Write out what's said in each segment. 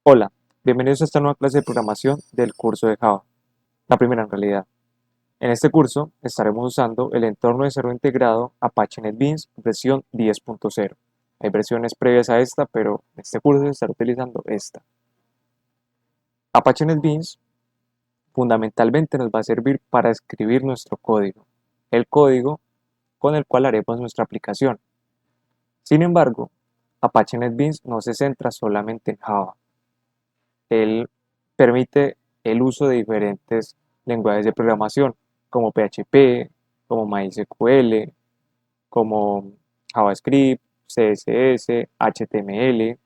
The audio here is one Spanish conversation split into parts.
Hola, bienvenidos a esta nueva clase de programación del curso de Java, la primera en realidad. En este curso estaremos usando el entorno de desarrollo integrado Apache NetBeans versión 10.0. Hay versiones previas a esta, pero en este curso se estará utilizando esta. Apache NetBeans fundamentalmente nos va a servir para escribir nuestro código, el código con el cual haremos nuestra aplicación. Sin embargo, Apache NetBeans no se centra solamente en Java. Él permite el uso de diferentes lenguajes de programación, como PHP, como MySQL, como JavaScript, CSS, HTML,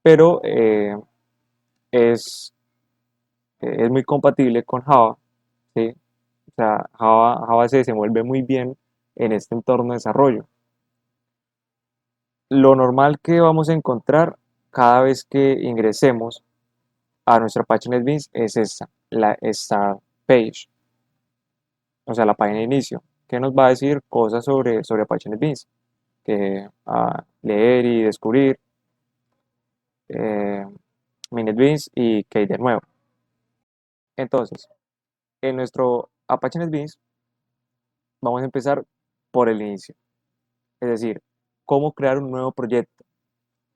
pero es, es muy compatible con Java, ¿sí? O sea, Java se desenvuelve muy bien en este entorno de desarrollo. Lo normal que vamos a encontrar cada vez que ingresemos a nuestra página NetBeans es esta, la Start Page, o sea, la página de inicio, que nos va a decir cosas sobre Apache NetBeans, que leer y descubrir, eh, mi NetBeans y que hay de nuevo. Entonces, en nuestro Apache NetBeans vamos a empezar por el inicio, es decir, cómo crear un nuevo proyecto,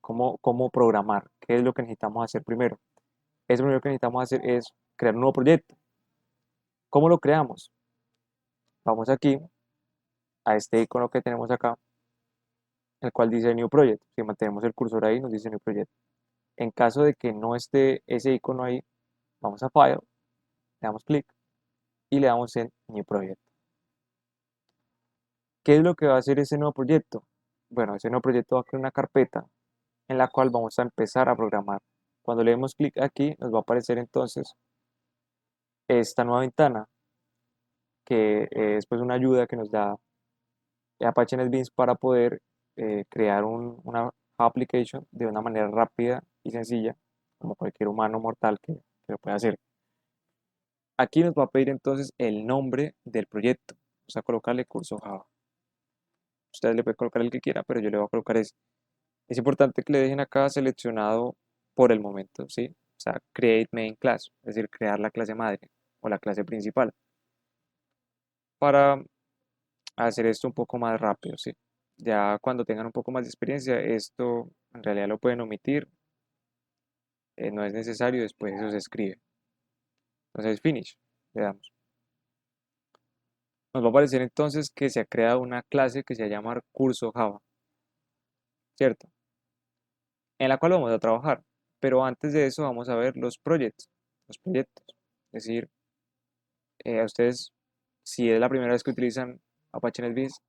cómo programar, qué es lo que necesitamos hacer primero. Eso primero que necesitamos hacer es crear un nuevo proyecto. ¿Cómo lo creamos? Vamos aquí a este icono que tenemos acá, el cual dice New Project. Si mantenemos el cursor ahí, nos dice New Project. En caso de que no esté ese icono ahí, vamos a File, le damos clic y le damos en New Project. ¿Qué es lo que va a hacer ese nuevo proyecto? Bueno, ese nuevo proyecto va a crear una carpeta en la cual vamos a empezar a programar. Cuando le demos clic aquí, nos va a aparecer entonces esta nueva ventana, que es pues una ayuda que nos da Apache NetBeans para poder crear una application de una manera rápida y sencilla, como cualquier humano mortal que lo pueda hacer. Aquí nos va a pedir entonces el nombre del proyecto. Vamos a colocarle curso Java. Ustedes le pueden colocar el que quiera, pero yo le voy a colocar ese. Es importante que le dejen acá seleccionado por el momento, ¿sí? O sea, create main class, es decir, crear la clase madre o la clase principal. Para hacer esto un poco más rápido, ¿sí? Ya cuando tengan un poco más de experiencia, esto en realidad lo pueden omitir, no es necesario, después eso se escribe. Entonces, finish, le damos. Nos va a aparecer entonces que se ha creado una clase que se va a llamar curso Java, ¿cierto? En la cual vamos a trabajar. Pero antes de eso vamos a ver los proyectos. Es decir, a ustedes, si es la primera vez que utilizan Apache NetBeans,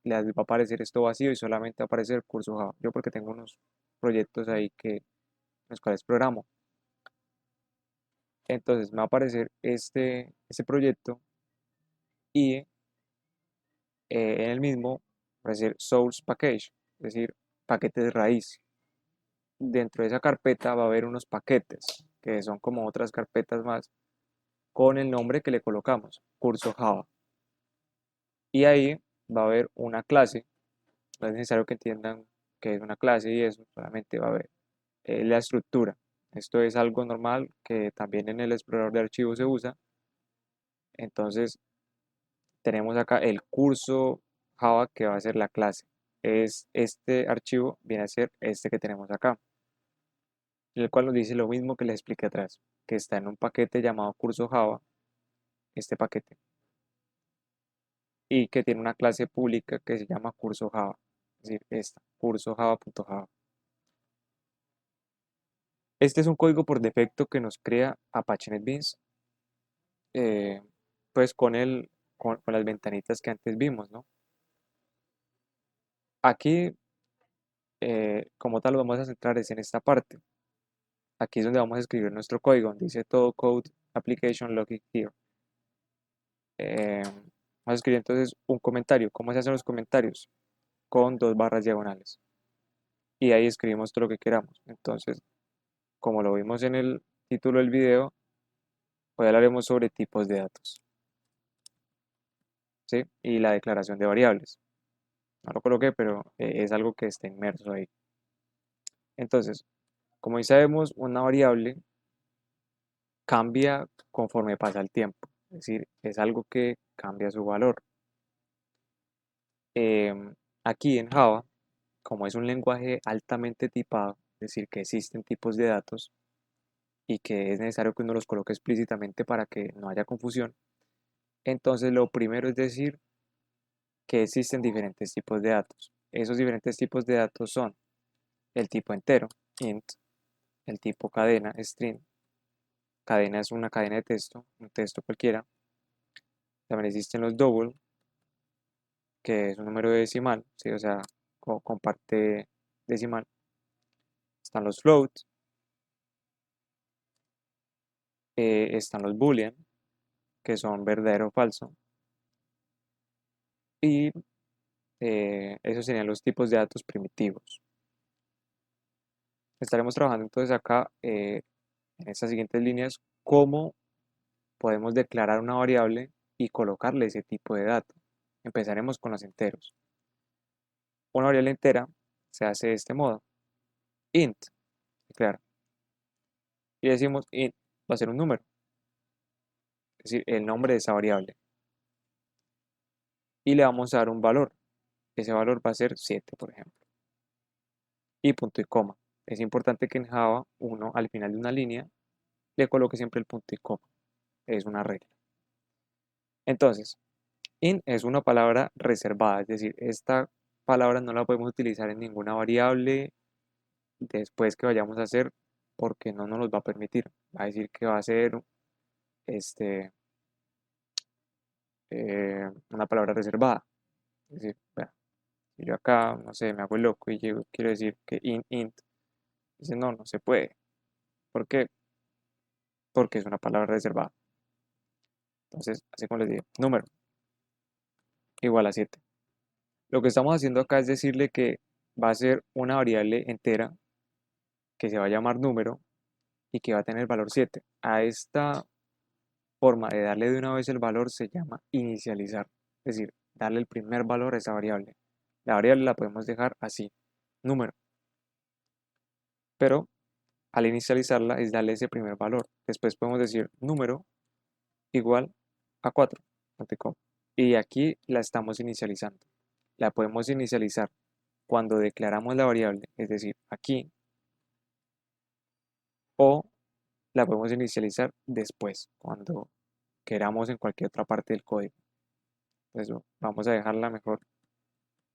les va a aparecer esto vacío y solamente va a aparecer curso Java. Yo porque tengo unos proyectos ahí los cuales programo. Entonces me va a aparecer este proyecto y en el mismo va a aparecer source package, es decir, paquete de raíz. Dentro de esa carpeta va a haber unos paquetes que son como otras carpetas más con el nombre que le colocamos, curso Java. Y ahí va a haber una clase, no es necesario que entiendan que es una clase y eso, solamente va a haber la estructura. Esto es algo normal que también en el explorador de archivos se usa. Entonces tenemos acá el curso Java que va a ser la clase. Es este archivo, viene a ser este que tenemos acá, el cual nos dice lo mismo que les expliqué atrás, que está en un paquete llamado curso Java, este paquete, y que tiene una clase pública que se llama curso Java, es decir, esta, curso Java.java. Este es un código por defecto que nos crea Apache NetBeans, eh, pues con las ventanitas que antes vimos, ¿no? Aquí, como tal, lo vamos a centrar es en esta parte. Aquí es donde vamos a escribir nuestro código, donde dice todo code application logic here. Vamos a escribir entonces un comentario. ¿Cómo se hacen los comentarios? Con dos barras diagonales. Y ahí escribimos todo lo que queramos. Entonces, como lo vimos en el título del video, hoy hablaremos sobre tipos de datos, ¿sí? Y la declaración de variables. No lo coloqué, pero es algo que está inmerso ahí. Entonces, Como ya sabemos, una variable cambia conforme pasa el tiempo, es decir, es algo que cambia su valor. Aquí en Java, como es un lenguaje altamente tipado, es decir, que existen tipos de datos y que es necesario que uno los coloque explícitamente para que no haya confusión, entonces lo primero es decir que existen diferentes tipos de datos. Esos diferentes tipos de datos son el tipo entero, int, el tipo cadena, string. Cadena es una cadena de texto, un texto cualquiera. También existen los double, que es un número decimal, ¿sí? O sea, comparte decimal. Están los float, están los boolean, que son verdadero o falso. Y esos serían los tipos de datos primitivos. Estaremos trabajando entonces acá en estas siguientes líneas cómo podemos declarar una variable y colocarle ese tipo de dato. Empezaremos con los enteros. Una variable entera se hace de este modo. Int, declara. Y decimos int va a ser un número, es decir, el nombre de esa variable. Y le vamos a dar un valor. Ese valor va a ser 7, por ejemplo. Y punto y coma. Es importante que en Java uno al final de una línea le coloque siempre el punto y coma. Es una regla. Entonces, int es una palabra reservada, es decir, esta palabra no la podemos utilizar en ninguna variable después que vayamos a hacer porque no nos los va a permitir. Va a decir que va a ser este, una palabra reservada. Es decir, bueno, si yo acá, no sé, me hago el loco y yo quiero decir que int, dice no, no se puede. ¿Por qué? Porque es una palabra reservada. Entonces, así como les digo, número igual a 7. Lo que estamos haciendo acá es decirle que va a ser una variable entera que se va a llamar número y que va a tener valor 7. A esta forma de darle de una vez el valor se llama inicializar, es decir, darle el primer valor a esa variable. La variable la podemos dejar así, número, pero al inicializarla es darle ese primer valor. Después podemos decir número igual a 4, y aquí la estamos inicializando. La podemos inicializar cuando declaramos la variable, es decir, aquí, o la podemos inicializar después, cuando queramos en cualquier otra parte del código. Entonces vamos a dejarla mejor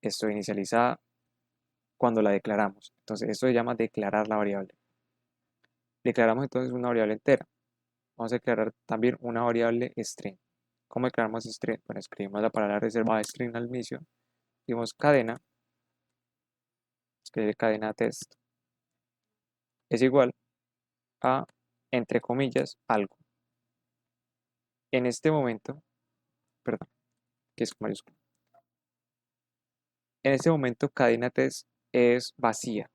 esto inicializada cuando la declaramos. Entonces esto se llama declarar la variable. Declaramos entonces una variable entera. Vamos a declarar también una variable string. ¿Cómo declaramos string? Bueno, escribimos la palabra reservada string al inicio. Decimos cadena, escribe cadena test, es igual a, entre comillas, algo. En este momento, perdón, que es mayúscula. En este momento cadena test es vacía,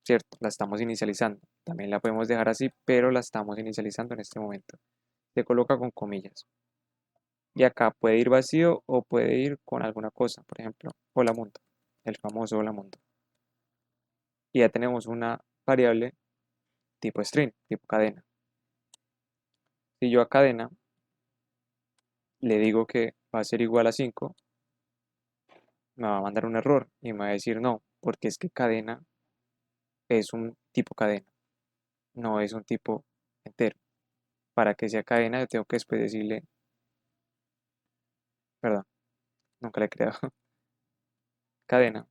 ¿cierto? La estamos inicializando. También la podemos dejar así, pero la estamos inicializando en este momento. Se coloca con comillas. Y acá puede ir vacío o puede ir con alguna cosa, por ejemplo, hola mundo, el famoso hola mundo. Y ya tenemos una variable tipo string, tipo cadena. Si yo a cadena le digo que va a ser igual a 5, me va a mandar un error y me va a decir no, porque es que cadena es un tipo cadena, no es un tipo entero. Para que sea cadena, yo tengo que después decirle, perdón, nunca le he creado, cadena,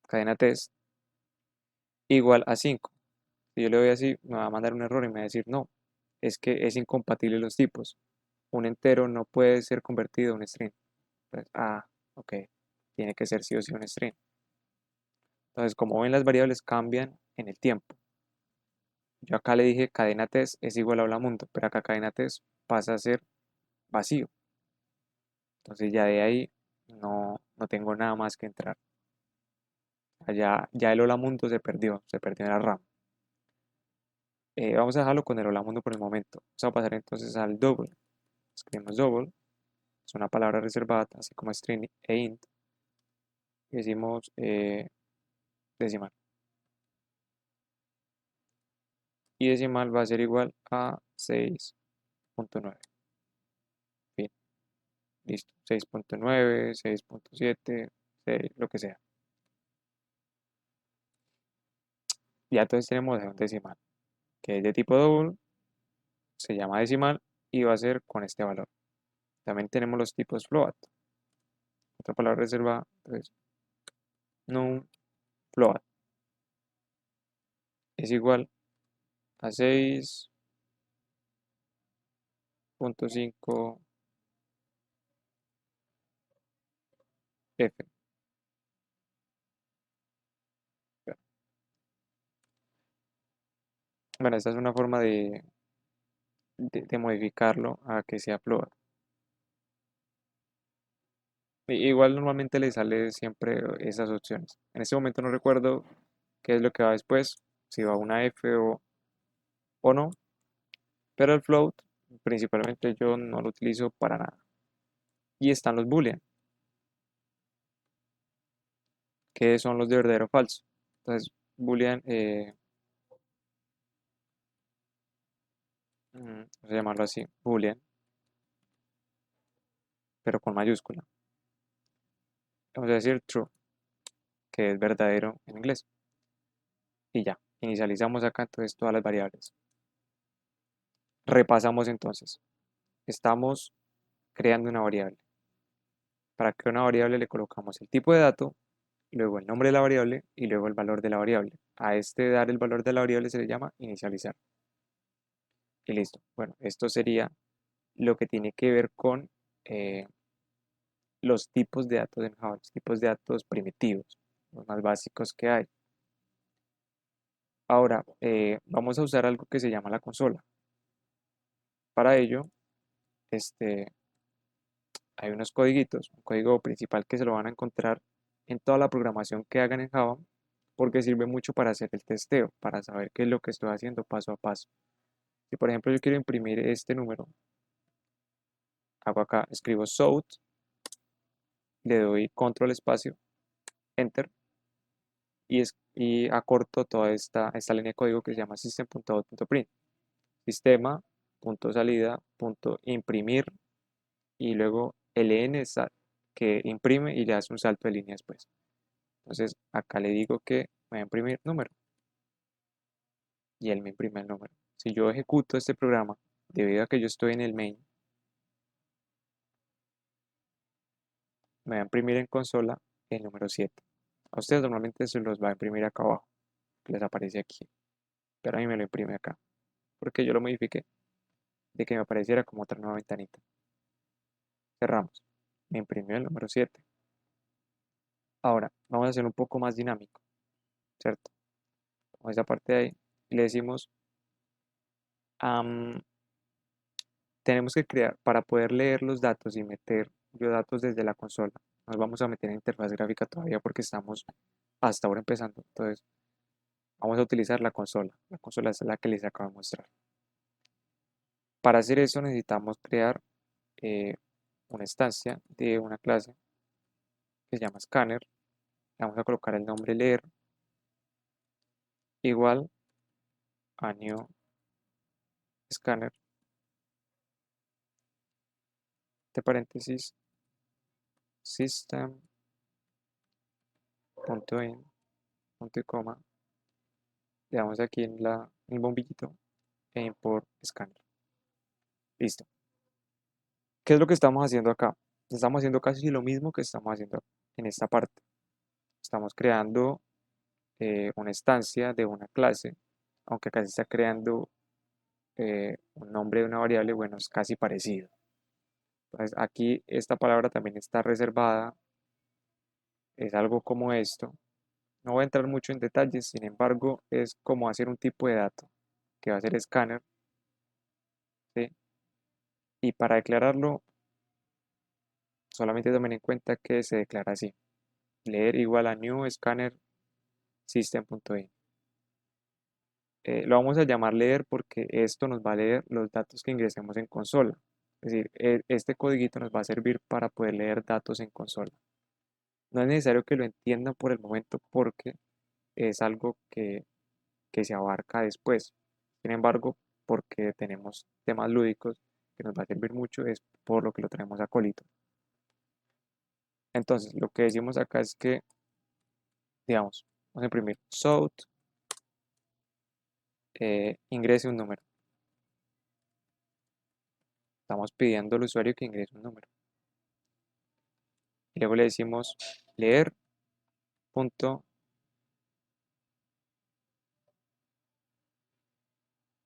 cadena test igual a 5. Si yo le doy así, me va a mandar un error y me va a decir no, es que es incompatible los tipos. Un entero no puede ser convertido a un string. Entonces, ok, tiene que ser sí o sí un string. Entonces, como ven, las variables cambian en el tiempo. Yo acá le dije cadena test es igual a hola mundo, pero acá cadena test pasa a ser vacío. Entonces ya de ahí no tengo nada más que entrar. Allá ya el hola mundo se perdió en la RAM. Vamos a dejarlo con el hola mundo por el momento. Vamos a pasar entonces al double. Escribimos double, es una palabra reservada, así como string e int. Y decimos decimal. Y decimal va a ser igual a 6.9. Fin, listo. 6.9, 6.7, 6, lo que sea. Ya entonces tenemos un decimal, que es de tipo double, se llama decimal y va a ser con este valor. También tenemos los tipos float. Otra palabra reservada, entonces, num float es igual a 6.5 f. Bueno, esta es una forma de modificarlo a que sea float. Igual normalmente le sale siempre esas opciones. En este momento no recuerdo qué es lo que va después, si va una F o no, pero el float principalmente yo no lo utilizo para nada. Y están los boolean, que son los de verdadero o falso. Entonces, boolean, vamos a llamarlo así, boolean, pero con mayúscula. Vamos a decir true, que es verdadero en inglés. Y ya, inicializamos acá entonces todas las variables. Repasamos entonces. Estamos creando una variable. Para crear una variable le colocamos el tipo de dato, luego el nombre de la variable y luego el valor de la variable. A este dar el valor de la variable se le llama inicializar. Y listo. Bueno, esto sería lo que tiene que ver con eh, los tipos de datos en Java, los tipos de datos primitivos, los más básicos que hay. Ahora, vamos a usar algo que se llama la consola. Para ello, este, hay unos codiguitos, un código principal que se lo van a encontrar en toda la programación que hagan en Java, porque sirve mucho para hacer el testeo, para saber qué es lo que estoy haciendo paso a paso. Si por ejemplo yo quiero imprimir este número, hago acá, escribo south, le doy control espacio, enter, y acorto toda esta línea de código que se llama system.out.print. Sistema.salida.imprimir y luego ln que imprime y le hace un salto de línea después. Entonces acá le digo que voy a imprimir número y él me imprime el número. Si yo ejecuto este programa, debido a que yo estoy en el main, me va a imprimir en consola el número 7. A ustedes normalmente se los va a imprimir acá abajo, que les aparece aquí, pero a mí me lo imprime acá, porque yo lo modifiqué de que me apareciera como otra nueva ventanita. Cerramos. Me imprimió el número 7. Ahora, vamos a hacer un poco más dinámico, ¿cierto? Con esa parte de ahí, y le decimos, tenemos que crear, para poder leer los datos y meter yo datos desde la consola, nos vamos a meter en interfaz gráfica todavía porque estamos hasta ahora empezando. Entonces, vamos a utilizar la consola. La consola es la que les acabo de mostrar. Para hacer eso necesitamos crear eh, una instancia de una clase que se llama scanner. Le vamos a colocar el nombre leer igual a new scanner, de paréntesis, system.in, punto y coma, le damos aquí en el bombillito e import scanner. Listo. ¿Qué es lo que estamos haciendo acá? Estamos haciendo casi lo mismo que estamos haciendo en esta parte. Estamos creando una instancia de una clase, aunque acá se está creando un nombre de una variable, bueno, es casi parecido. Entonces aquí esta palabra también está reservada, es algo como esto. No voy a entrar mucho en detalles, sin embargo, es como hacer un tipo de dato que va a ser scanner, ¿sí? Y para declararlo, solamente tomen en cuenta que se declara así: leer igual a new scanner system.in. Lo vamos a llamar leer porque esto nos va a leer los datos que ingresemos en consola. Es decir, este codiguito nos va a servir para poder leer datos en consola. No es necesario que lo entiendan por el momento porque es algo que se abarca después. Sin embargo, porque tenemos temas lúdicos que nos va a servir mucho, es por lo que lo tenemos acólito. Entonces, lo que decimos acá es que, digamos, vamos a imprimir south, ingrese un número. Estamos pidiendo al usuario que ingrese un número. Y luego le decimos leer punto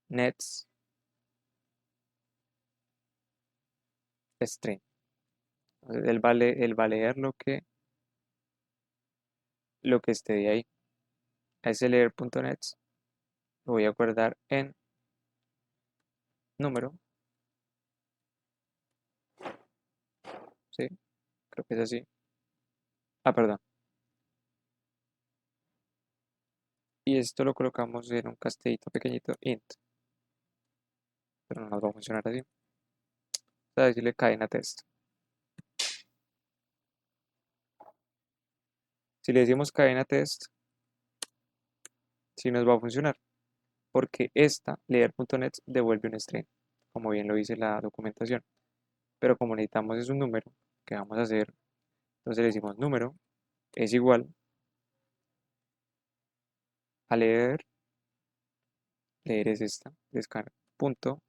nets string. Entonces, él va a leer lo que esté de ahí. A ese leer.nets lo voy a guardar en número. Sí, creo que es así. Ah, perdón. Y esto lo colocamos en un castellito pequeñito int, pero no nos va a funcionar así. Vamos a decirle cadena test. Si le decimos cadena test, sí nos va a funcionar, porque esta leer.net devuelve un string, como bien lo dice la documentación. Pero como necesitamos es un número que vamos a hacer, entonces le decimos número es igual a leer, leer es esta, descarga, punto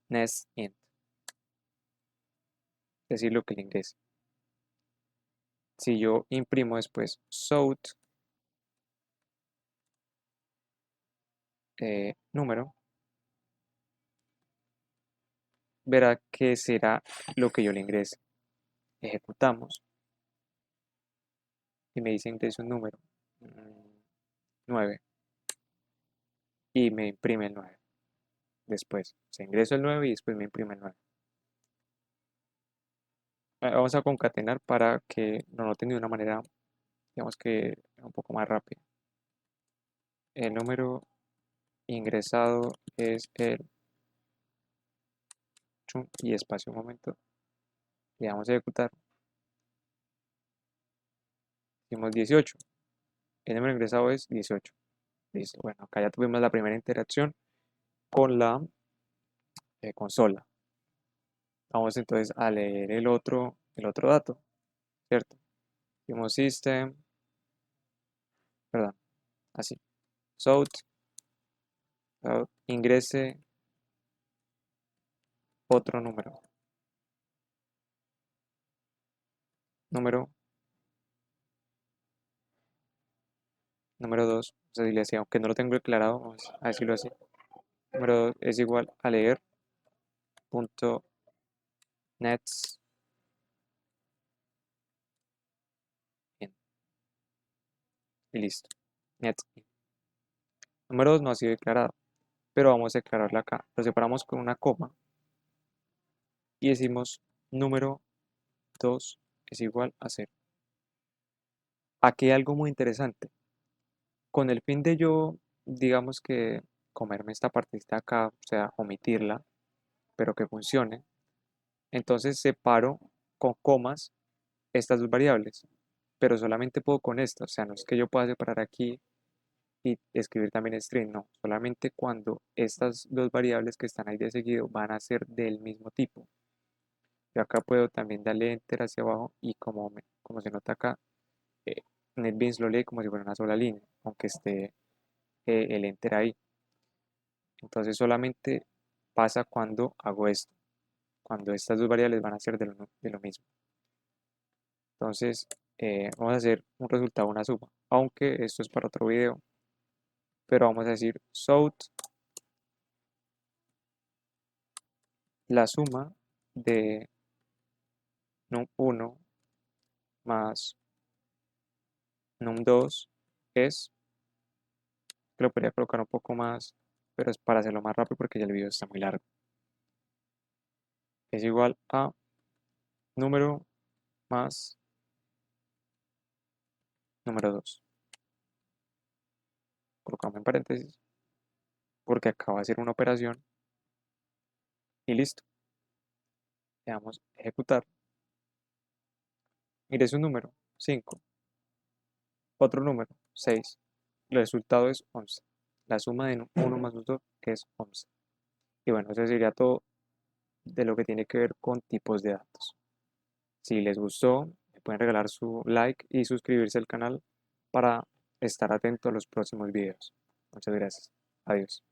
nest int, es decir, lo que le ingrese. Si yo imprimo después south número, verá que será lo que yo le ingrese. Ejecutamos y me dice ingrese un número 9 y me imprime el 9. Después, se ingreso el 9 y después me imprime el 9. Vamos a concatenar para que lo noten de una manera, digamos que un poco más rápida. El número ingresado es el y espacio un momento. Le damos a ejecutar. Hicimos 18. El número ingresado es 18. Listo. Bueno, acá ya tuvimos la primera interacción con la consola. Vamos entonces a leer el otro dato, ¿cierto? Hicimos system, perdón, así. South, ingrese otro número. Número, número 2. O sea, si le decía, aunque no lo tengo declarado, vamos a decirlo así. Número 2 es igual a leer punto nets y listo. Nets. Número 2 no ha sido declarado, pero vamos a declararlo acá. Lo separamos con una coma y decimos número 2 es igual a 0. Aquí hay algo muy interesante. Con el fin de yo, digamos que comerme esta partecita acá, o sea, omitirla, pero que funcione, entonces separo con comas estas dos variables, pero solamente puedo con esta, o sea, no es que yo pueda separar aquí y escribir también string, no, solamente cuando estas dos variables que están ahí de seguido van a ser del mismo tipo. Yo acá puedo también darle enter hacia abajo y como se nota acá, eh, NetBeans lo lee como si fuera una sola línea, aunque esté el enter ahí. Entonces solamente pasa cuando hago esto, cuando estas dos variables van a ser de lo mismo. Entonces vamos a hacer un resultado, una suma, aunque esto es para otro video, pero vamos a decir south la suma de num1 más num2 es, que lo podría colocar un poco más, pero es para hacerlo más rápido porque ya el video está muy largo. Es igual a número más número 2. Colocamos en paréntesis porque acaba de hacer una operación y listo. Le damos ejecutar. Mire su número, 5. Otro número, 6. El resultado es 11. La suma de 1 más 2 que es 11. Y bueno, eso sería todo de lo que tiene que ver con tipos de datos. Si les gustó, me pueden regalar su like y suscribirse al canal para estar atento a los próximos videos. Muchas gracias. Adiós.